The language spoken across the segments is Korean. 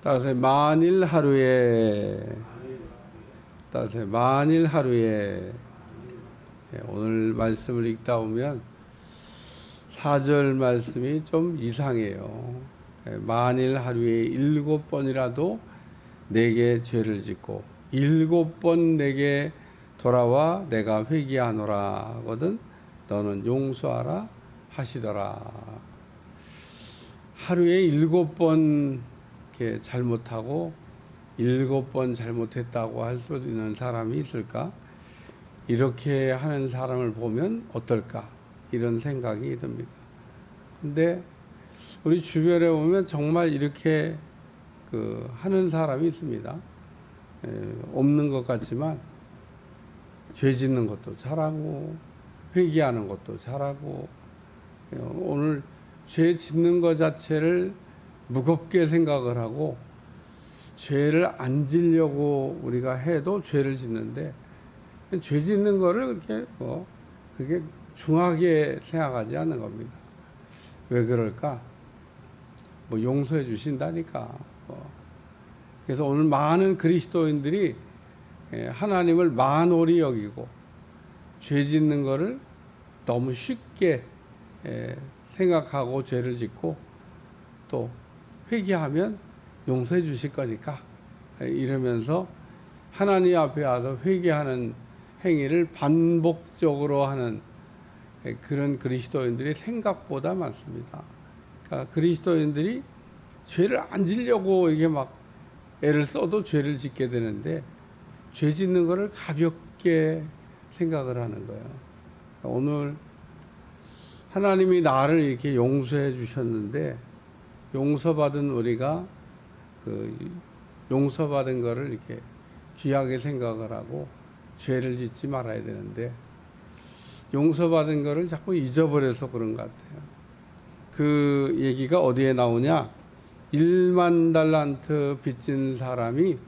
따라서 만일 하루에 오늘 말씀을 읽다 보면 4절 말씀이 좀 이상해요. 만일 하루에 7번이라도 내게 죄를 짓고 7번 내게 돌아와 내가 회개하노라 하거든 너는 용서하라 하시더라. 하루에 7번 이렇게 잘못하고 7번 잘못했다고 할 수 있는 사람이 있을까? 이렇게 하는 사람을 보면 어떨까? 이런 생각이 듭니다. 근데 우리 주변에 보면 정말 이렇게 하는 사람이 있습니다. 없는 것 같지만 죄 짓는 것도 잘하고 회개하는 것도 잘하고 오늘 죄 짓는 것 자체를 무겁게 생각을 하고 죄를 안 지려고 우리가 해도 죄를 짓는데 죄 짓는 거를 그렇게 그게 중하게 생각하지 않는 겁니다. 왜 그럴까? 용서해 주신다니까. 그래서 오늘 많은 그리스도인들이 하나님을 만홀히 여기고 죄 짓는 거를 너무 쉽게 생각하고 죄를 짓고 또 회개하면 용서해 주실 거니까 이러면서 하나님 앞에 와서 회개하는 행위를 반복적으로 하는 그런 그리스도인들이 생각보다 많습니다. 그러니까 그리스도인들이 죄를 안 지려고 이게 막 애를 써도 죄를 짓게 되는데 죄 짓는 거를 가볍게 생각을 하는 거예요. 오늘 하나님이 나를 이렇게 용서해 주셨는데 용서받은 우리가 용서받은 거를 이렇게 귀하게 생각을 하고 죄를 짓지 말아야 되는데 용서받은 거를 자꾸 잊어버려서 그런 것 같아요. 그 얘기가 어디에 나오냐? 1만 달란트 빚진 사람이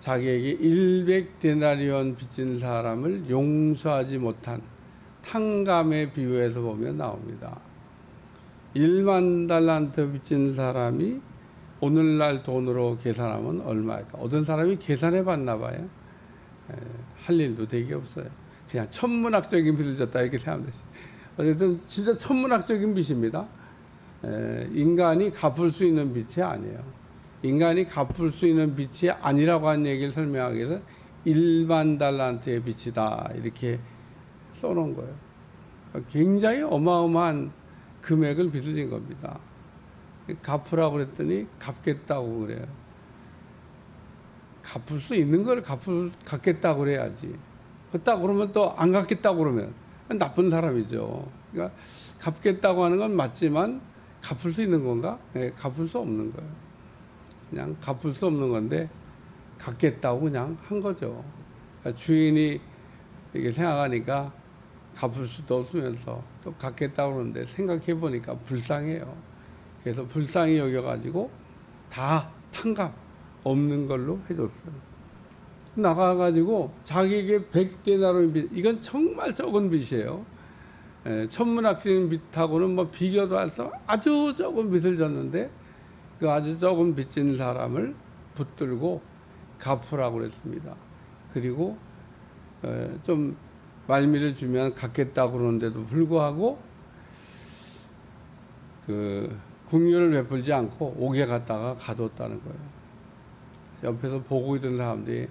자기에게 100데나리온 빚진 사람을 용서하지 못한 탕감의 비유에서 보면 나옵니다. 1만 달란트 빚진 사람이 오늘날 돈으로 계산하면 얼마일까? 어떤 사람이 계산해 봤나 봐요. 할 일도 되게 없어요. 그냥 천문학적인 빚을 졌다 이렇게 생각하면 되지. 어쨌든 진짜 천문학적인 빚입니다. 인간이 갚을 수 있는 빚이 아니에요. 인간이 갚을 수 있는 빚이 아니라고 하는 얘기를 설명하기 위해서 1만 달란트의 빚이다 이렇게 써놓은 거예요. 굉장히 어마어마한 금액을 빚을 진 겁니다. 갚으라고 그랬더니 갚겠다고 그래요. 갚을 수 있는 걸 갚겠다고 그래야지. 딱 그러면 또 안 갚겠다고 그러면 나쁜 사람이죠. 그러니까 갚겠다고 하는 건 맞지만 갚을 수 있는 건가? 네, 갚을 수 없는 거예요. 그냥 갚을 수 없는 건데 갚겠다고 그냥 한 거죠. 그러니까 주인이 이렇게 생각하니까 갚을 수도 없으면서 또 갚겠다고 그러는데 생각해 보니까 불쌍해요. 그래서 불쌍히 여겨가지고 다 탕감 없는 걸로 해줬어요. 나가가지고 자기에게 100데나리온 빚, 이건 정말 적은 빚이에요. 천문학적인 빚하고는 뭐 비교도 할 수 아주 적은 빚을 졌는데 그 아주 적은 빚진 사람을 붙들고 갚으라고 그랬습니다. 그리고 좀 말미를 주면 갚겠다고 그러는데도 불구하고 긍휼을 베풀지 않고 옥에 갔다가 가뒀다는 거예요. 옆에서 보고 있던 사람들이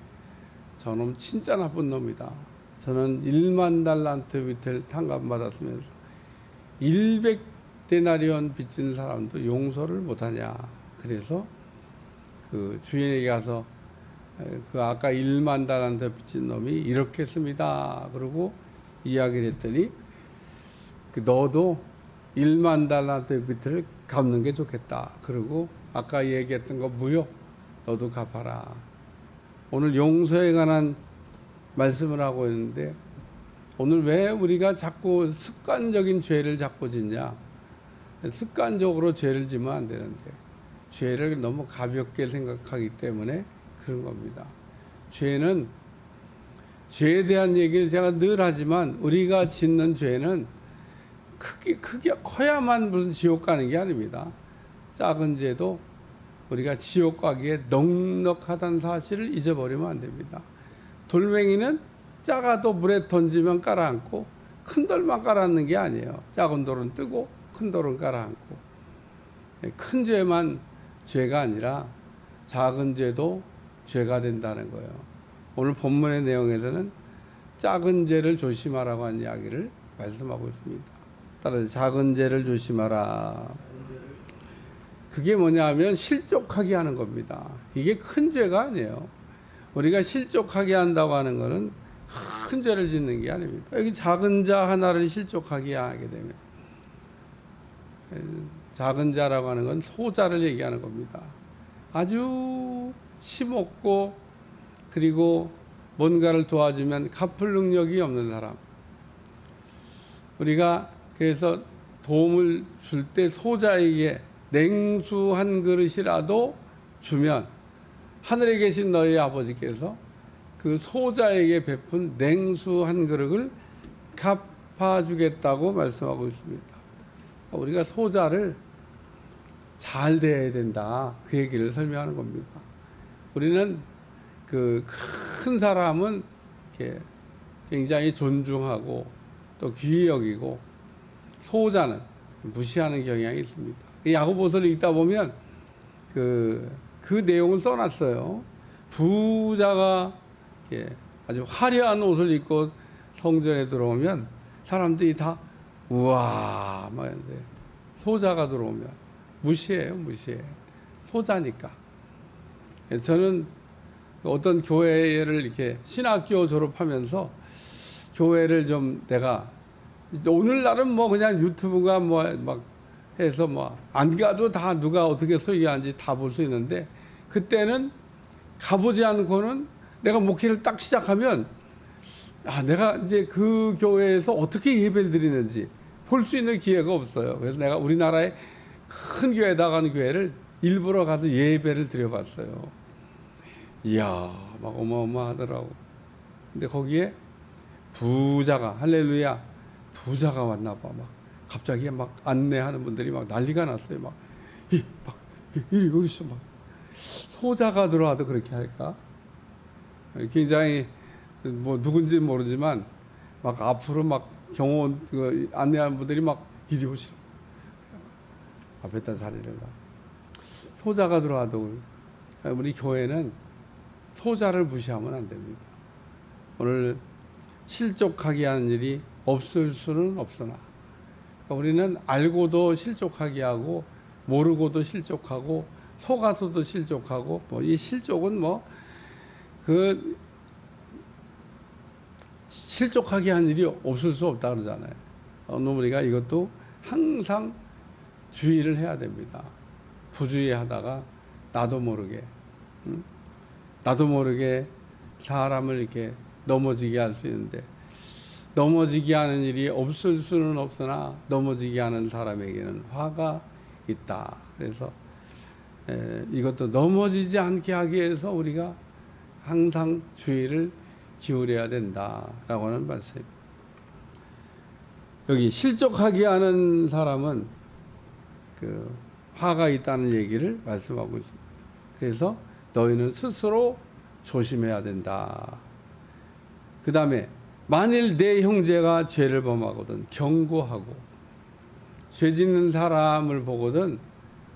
저놈 진짜 나쁜 놈이다. 저는 1만 달란트 빚을 탕감받았으면서 100데나리온 빚진 사람도 용서를 못하냐. 그래서 그 주인에게 가서 아까 1만 달란트 빚진 놈이 이렇게 했습니다. 그러고 이야기를 했더니 너도 1만 달란트 빚을 갚는 게 좋겠다. 그리고 아까 얘기했던 거 무효. 너도 갚아라. 오늘 용서에 관한 말씀을 하고 있는데 오늘 왜 우리가 자꾸 습관적인 죄를 자꾸 짓냐? 습관적으로 죄를 지면 안 되는데 죄를 너무 가볍게 생각하기 때문에 그런 겁니다. 죄는 죄에 대한 얘기를 제가 늘 하지만 우리가 짓는 죄는 크게 커야만 무슨 지옥 가는 게 아닙니다. 작은 죄도 우리가 지옥 가기에 넉넉하다는 사실을 잊어버리면 안 됩니다. 돌멩이는 작아도 물에 던지면 깔아앉고 큰 돌만 깔아앉는 게 아니에요. 작은 돌은 뜨고 큰 돌은 깔아앉고. 큰 죄만 죄가 아니라 작은 죄도 죄가 된다는 거예요. 오늘 본문의 내용에서는 작은 죄를 조심하라고 하는 이야기를 말씀하고 있습니다. 따라서 작은 죄를 조심하라. 그게 뭐냐면 실족하게 하는 겁니다. 이게 큰 죄가 아니에요. 우리가 실족하게 한다고 하는 것은 큰 죄를 짓는 게 아닙니다. 여기 작은 자 하나를 실족하게 하게 되면, 작은 자라고 하는 건 소자를 얘기하는 겁니다. 아주 힘없고 그리고 뭔가를 도와주면 갚을 능력이 없는 사람. 우리가 그래서 도움을 줄 때 소자에게 냉수 한 그릇이라도 주면 하늘에 계신 너희 아버지께서 그 소자에게 베푼 냉수 한 그릇을 갚아주겠다고 말씀하고 있습니다. 우리가 소자를 잘 대해야 된다. 그 얘기를 설명하는 겁니다. 우리는 그 큰 사람은 이렇게 굉장히 존중하고 또 귀히 여기고 소자는 무시하는 경향이 있습니다. 야고보서를 읽다 보면 그 내용을 써놨어요. 부자가 아주 화려한 옷을 입고 성전에 들어오면 사람들이 다 우와 막 이러는데 소자가 들어오면 무시해요. 소자니까. 저는 어떤 교회를 이렇게 신학교 졸업하면서 교회를 좀 내가 오늘날은 뭐 그냥 유튜브가 뭐 막 해서 뭐 안 가도 다 누가 어떻게 소개하는지 다 볼 수 있는데 그때는 가보지 않고는 내가 목회를 딱 시작하면 내가 이제 그 교회에서 어떻게 예배를 드리는지 볼 수 있는 기회가 없어요. 그래서 내가 우리나라에 큰 교회 나가는 교회를 일부러 가서 예배를 드려봤어요. 이야, 막 어마어마하더라고. 근데 거기에 부자가, 할렐루야, 부자가 왔나 봐. 막 갑자기 막 안내하는 분들이 막 난리가 났어요. 이리 오시오. 막 소자가 들어와도 그렇게 할까? 굉장히 뭐 누군지 모르지만 막 앞으로 막 경호원 안내하는 분들이 막 이리 오시오. 앞에다 자리를 가. 소자가 들어와도 우리 교회는 소자를 무시하면 안 됩니다. 오늘 실족하게 하는 일이 없을 수는 없으나 우리는 알고도 실족하게 하고 모르고도 실족하고 속아서도 실족하고 뭐 이 실족은 뭐 그 실족하게 하는 일이 없을 수 없다 그러잖아요. 오늘 우리가 이것도 항상 주의를 해야 됩니다. 부주의하다가 나도 모르게 사람을 이렇게 넘어지게 할 수 있는데 넘어지게 하는 일이 없을 수는 없으나 넘어지게 하는 사람에게는 화가 있다. 그래서 이것도 넘어지지 않게 하기 위해서 우리가 항상 주의를 기울여야 된다라고 하는 말씀입니다. 여기 실족하게 하는 사람은 그 화가 있다는 얘기를 말씀하고 있습니다. 그래서 너희는 스스로 조심해야 된다. 그 다음에 만일 내 형제가 죄를 범하거든 경고하고 죄 짓는 사람을 보거든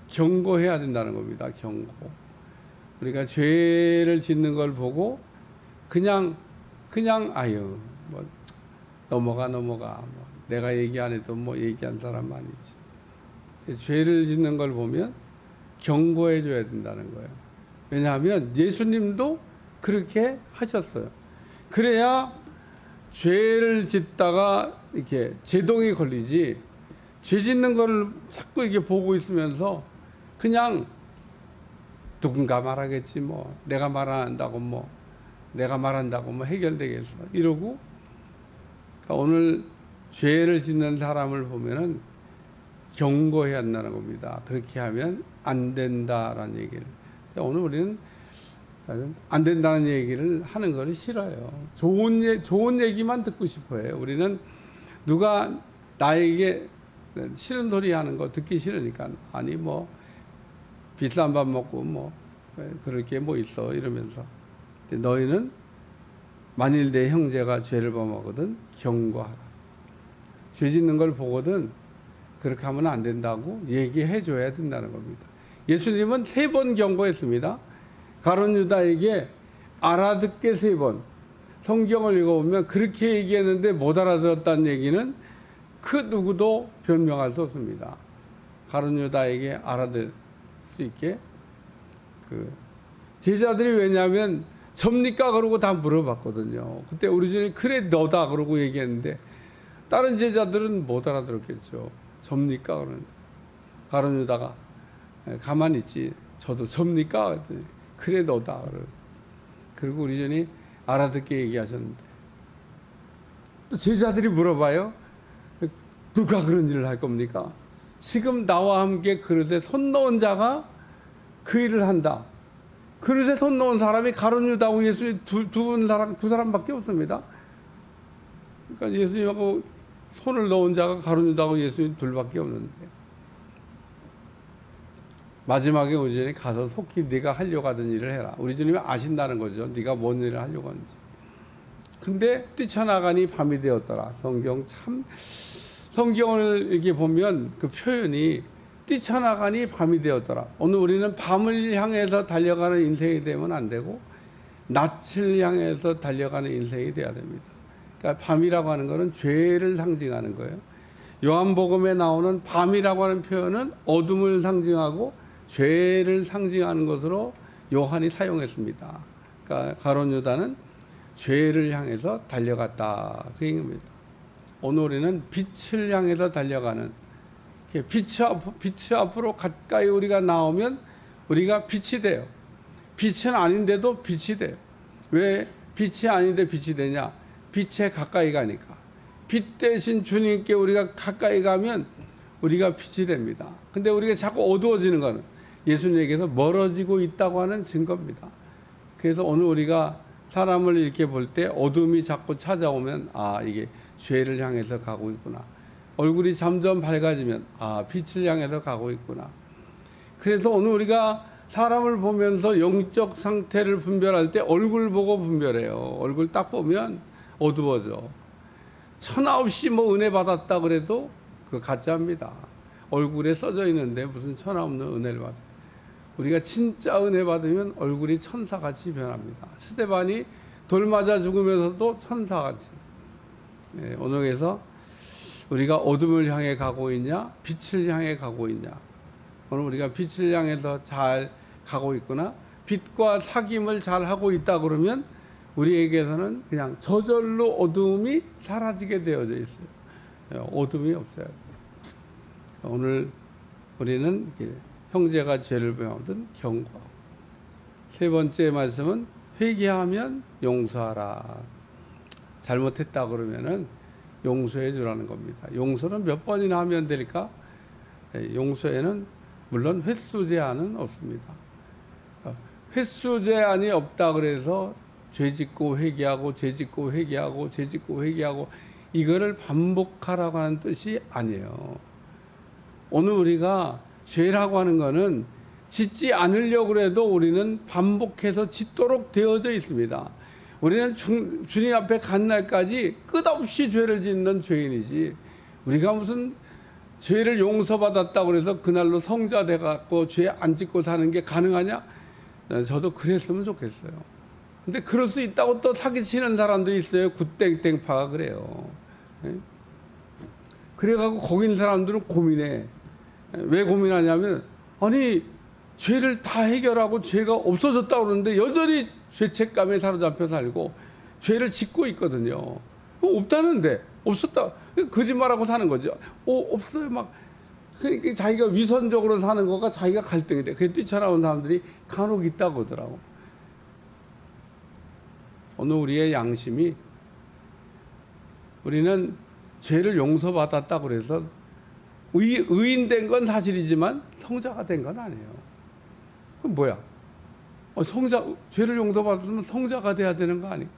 경고해야 된다는 겁니다. 경고. 우리가 죄를 짓는 걸 보고 그냥 아유 뭐 넘어가 뭐 내가 얘기 안 해도 뭐 얘기한 사람 아니지. 죄를 짓는 걸 보면 경고해 줘야 된다는 거예요. 왜냐하면 예수님도 그렇게 하셨어요. 그래야 죄를 짓다가 이렇게 제동이 걸리지 죄 짓는 거를 자꾸 이렇게 보고 있으면서 그냥 누군가 말하겠지 뭐 내가 말한다고 뭐 해결되겠어 이러고 그러니까 오늘 죄를 짓는 사람을 보면은 경고해야 한다는 겁니다. 그렇게 하면 안 된다라는 얘기를. 오늘 우리는 안 된다는 얘기를 하는 걸 싫어요. 좋은 얘기만 듣고 싶어요. 우리는 누가 나에게 싫은 소리 하는 거 듣기 싫으니까 아니 뭐 비싼 밥 먹고 뭐 그럴 게 뭐 있어 이러면서 너희는 만일 내 형제가 죄를 범하거든 경고하라. 죄 짓는 걸 보거든 그렇게 하면 안 된다고 얘기해 줘야 된다는 겁니다. 예수님은 3번 경고했습니다. 가룟 유다에게 알아듣게 3번. 성경을 읽어보면 그렇게 얘기했는데 못 알아들었다는 얘기는 그 누구도 변명할 수 없습니다. 가룟 유다에게 알아들 수 있게 제자들이 왜냐하면 접니까 그러고 다 물어봤거든요. 그때 우리 주님 그래 너다 그러고 얘기했는데 다른 제자들은 못 알아들었겠죠. 접니까 그러는데 가룟 유다가 가만히 있지 저도 접니까 그래 너다 그리고 우리 주님 알아듣게 얘기하셨는데 또 제자들이 물어봐요. 누가 그런 일을 할 겁니까? 지금 나와 함께 그릇에 손 넣은 자가 그 일을 한다. 그릇에 손 넣은 사람이 가룟 유다하고 예수님 두 사람밖에 없습니다. 그러니까 예수님하고 손을 넣은 자가 가룟 유다하고 예수님 둘밖에 없는데 마지막에 우리 주님이 가서 속히 네가 하려고 하던 일을 해라. 우리 주님이 아신다는 거죠. 네가 뭔 일을 하려고 하는지. 근데 뛰쳐나가니 밤이 되었더라. 성경을 이렇게 보면 그 표현이 뛰쳐나가니 밤이 되었더라. 오늘 우리는 밤을 향해서 달려가는 인생이 되면 안 되고 낯을 향해서 달려가는 인생이 돼야 됩니다. 그러니까 밤이라고 하는 것은 죄를 상징하는 거예요. 요한복음에 나오는 밤이라고 하는 표현은 어둠을 상징하고 죄를 상징하는 것으로 요한이 사용했습니다. 그러니까 가룟 유다는 죄를 향해서 달려갔다 그 얘기입니다. 오늘 우리는 빛을 향해서 달려가는 빛이 앞으로 가까이 우리가 나오면 우리가 빛이 돼요. 빛은 아닌데도 빛이 돼요. 왜 빛이 아닌데 빛이 되냐? 빛에 가까이 가니까. 빛 대신 주님께 우리가 가까이 가면 우리가 빛이 됩니다. 근데 우리가 자꾸 어두워지는 것은 예수님에게서 멀어지고 있다고 하는 증거입니다. 그래서 오늘 우리가 사람을 이렇게 볼 때 어둠이 자꾸 찾아오면 이게 죄를 향해서 가고 있구나. 얼굴이 점점 밝아지면 빛을 향해서 가고 있구나. 그래서 오늘 우리가 사람을 보면서 영적 상태를 분별할 때 얼굴 보고 분별해요. 얼굴 딱 보면 어두워져. 천하 없이 뭐 은혜 받았다 그래도 그 가짜입니다. 얼굴에 써져 있는데 무슨 천하 없는 은혜를 받아요. 우리가 진짜 은혜 받으면 얼굴이 천사같이 변합니다. 스데반이 돌 맞아 죽으면서도 천사같이. 오늘 그래서 우리가 어둠을 향해 가고 있냐 빛을 향해 가고 있냐. 오늘 우리가 빛을 향해서 잘 가고 있구나. 빛과 사귐을 잘 하고 있다 그러면 우리에게서는 그냥 저절로 어둠이 사라지게 되어져 있어요. 어둠이 없어요. 오늘 우리는 형제가 죄를 범하든 경고하고. 3번째 말씀은 회개하면 용서하라. 잘못했다 그러면은 용서해 주라는 겁니다. 용서는 몇 번이나 하면 될까? 용서에는 물론 횟수 제한은 없습니다. 횟수 제한이 없다 그래서 죄 짓고 회개하고 죄 짓고 회개하고 죄 짓고 회개하고 이거를 반복하라고 하는 뜻이 아니에요. 오늘 우리가 죄라고 하는 거는 짓지 않으려고 해도 우리는 반복해서 짓도록 되어져 있습니다. 우리는 주님 앞에 간 날까지 끝없이 죄를 짓는 죄인이지 우리가 무슨 죄를 용서받았다고 해서 그날로 성자 돼갖고 죄 안 짓고 사는 게 가능하냐? 저도 그랬으면 좋겠어요. 근데 그럴 수 있다고 또 사기치는 사람도 있어요. 굿땡땡파가 그래요. 그래가지고 거기 있는 사람들은 고민해. 왜 고민하냐면 아니 죄를 다 해결하고 죄가 없어졌다고 그러는데 여전히 죄책감에 사로잡혀 살고 죄를 짓고 있거든요. 없다는데 없었다 거짓말하고 사는 거죠. 없어요 막. 그러니까 자기가 위선적으로 사는 거가 자기가 갈등이 돼. 그게 뛰쳐나온 사람들이 간혹 있다고 하더라고. 오늘 우리의 양심이 우리는 죄를 용서받았다고 그래서 의인된 건 사실이지만 성자가 된 건 아니에요. 그럼 뭐야? 죄를 용서받았으면 성자가 돼야 되는 거 아니에요?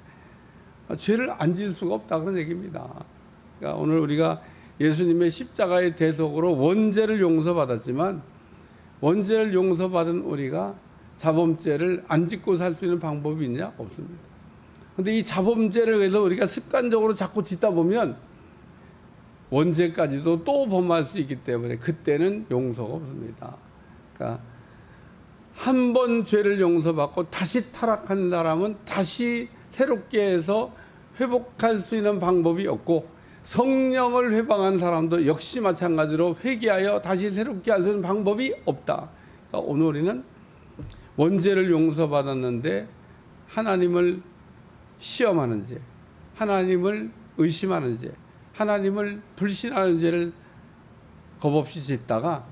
죄를 안 지을 수가 없다 그런 얘기입니다. 그러니까 오늘 우리가 예수님의 십자가의 대속으로 원죄를 용서받았지만 원죄를 용서받은 우리가 자범죄를 안 짓고 살 수 있는 방법이 있냐? 없습니다. 근데 이 자범죄를 해서 우리가 습관적으로 자꾸 짓다 보면 원죄까지도 또 범할 수 있기 때문에 그때는 용서가 없습니다. 그러니까 한 번 죄를 용서받고 다시 타락한 사람은 다시 새롭게 해서 회복할 수 있는 방법이 없고, 성령을 회방한 사람도 역시 마찬가지로 회개하여 다시 새롭게 할 수 있는 방법이 없다. 그러니까 오늘 우리는 원죄를 용서받았는데 하나님을 시험하는 죄, 하나님을 의심하는 죄, 하나님을 불신하는 죄를 겁없이 짓다가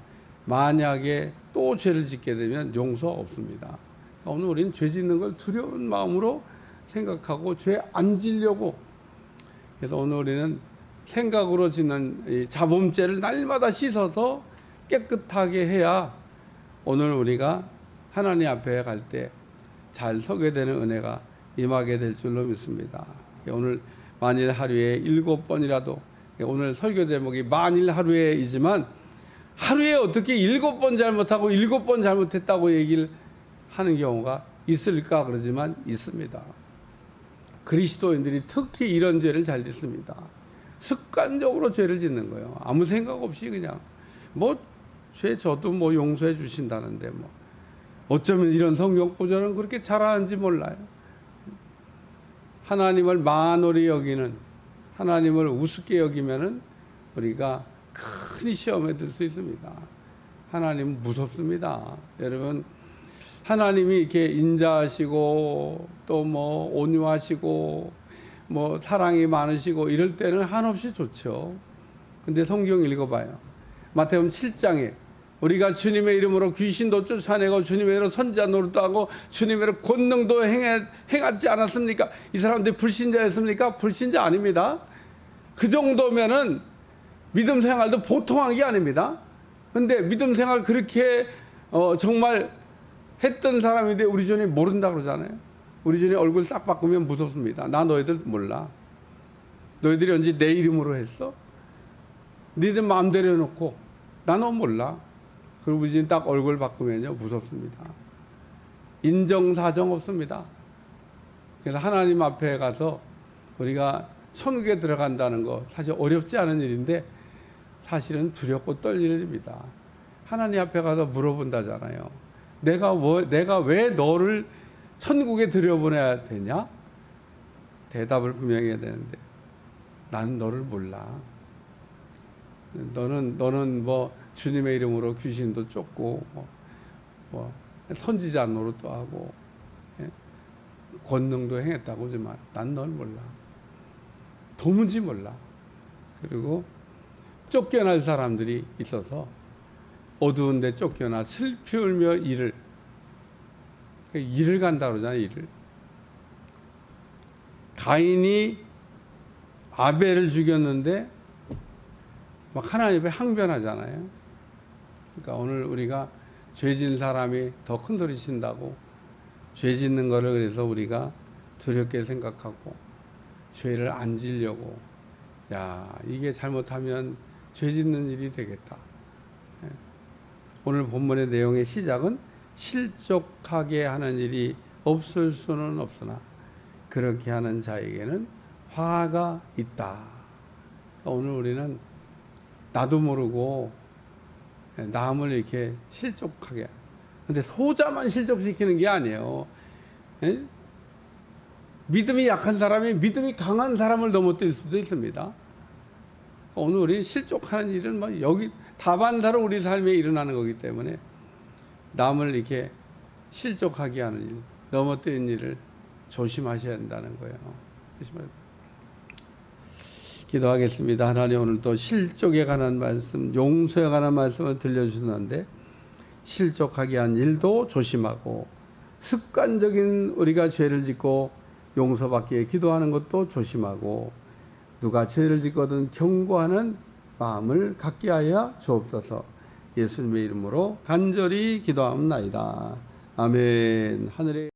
만약에 또 죄를 짓게 되면 용서가 없습니다. 오늘 우리는 죄 짓는 걸 두려운 마음으로 생각하고 죄 안 지려고, 그래서 오늘 우리는 생각으로 짓는 이 자범죄를 날마다 씻어서 깨끗하게 해야 오늘 우리가 하나님 앞에 갈 때 잘 서게 되는 은혜가 임하게 될 줄로 믿습니다. 오늘 만일 하루에 7번이라도, 오늘 설교 제목이 만일 하루에이지만 하루에 어떻게 7번 잘못하고 7번 잘못했다고 얘기를 하는 경우가 있을까? 그러지만 있습니다. 그리스도인들이 특히 이런 죄를 잘 짓습니다. 습관적으로 죄를 짓는 거예요. 아무 생각 없이 그냥 죄 저도 용서해 주신다는데 어쩌면 이런 성경 구절은 그렇게 잘하는지 몰라요. 하나님을 만홀히 여기는, 하나님을 우습게 여기면은 우리가 큰 시험에 들 수 있습니다. 하나님은 무섭습니다. 여러분, 하나님이 이렇게 인자하시고 또 온유하시고 사랑이 많으시고 이럴 때는 한없이 좋죠. 근데 성경 읽어봐요. 마태복음 7장에 우리가 주님의 이름으로 귀신도 쫓아내고 주님의 이름으로 선지자 노릇도 하고 주님의 이름으로 권능도 행하지 않았습니까? 이 사람들이 불신자였습니까? 불신자 아닙니다. 그 정도면은 믿음 생활도 보통한 게 아닙니다. 근데 믿음 생활 그렇게 정말 했던 사람인데 우리 주님 모른다 그러잖아요. 우리 주님 얼굴 싹 바꾸면 무섭습니다. 나 너희들 몰라. 너희들이 언제 내 이름으로 했어? 너희들 마음대로 해놓고 나 너 몰라. 그리고 우리 주님 딱 얼굴 바꾸면요 무섭습니다. 인정사정 없습니다. 그래서 하나님 앞에 가서 우리가 천국에 들어간다는 거 사실 어렵지 않은 일인데 사실은 두렵고 떨리는 일입니다. 하나님 앞에 가서 물어본다잖아요. 내가 왜 너를 천국에 들여보내야 되냐? 대답을 분명히 해야 되는데 나는 너를 몰라. 너는 주님의 이름으로 귀신도 쫓고 선지자 노릇도 하고 권능도 행했다고 하지만 난 널 몰라. 도무지 몰라. 그리고 쫓겨날 사람들이 있어서 어두운 데 쫓겨나 슬피 울며 일을 간다 그러잖아요. 일을. 가인이 아벨을 죽였는데 막 하나님 앞에 항변하잖아요. 그러니까 오늘 우리가 죄 지은 사람이 더 큰 소리 친다고 죄 짓는 거를 그래서 우리가 두렵게 생각하고 죄를 안 지려고, 이게 잘못하면 죄 짓는 일이 되겠다. 오늘 본문의 내용의 시작은 실족하게 하는 일이 없을 수는 없으나 그렇게 하는 자에게는 화가 있다. 오늘 우리는 나도 모르고 남을 이렇게 실족하게, 근데 소자만 실족시키는 게 아니에요. 믿음이 약한 사람이 믿음이 강한 사람을 넘어뜨릴 수도 있습니다. 오늘 우리 실족하는 일은 여기 다반사로 우리 삶에 일어나는 거기 때문에 남을 이렇게 실족하게 하는 일, 넘어뜨리는 일을 조심하셔야 한다는 거예요. 기도하겠습니다. 하나님, 오늘 또 실족에 관한 말씀, 용서에 관한 말씀을 들려주셨는데 실족하게 한 일도 조심하고 습관적인 우리가 죄를 짓고 용서받기 위해 기도하는 것도 조심하고 누가 죄를 짓거든 경고하는 마음을 갖게 하여 주옵소서. 예수님의 이름으로 간절히 기도하옵나이다. 아멘. 하늘에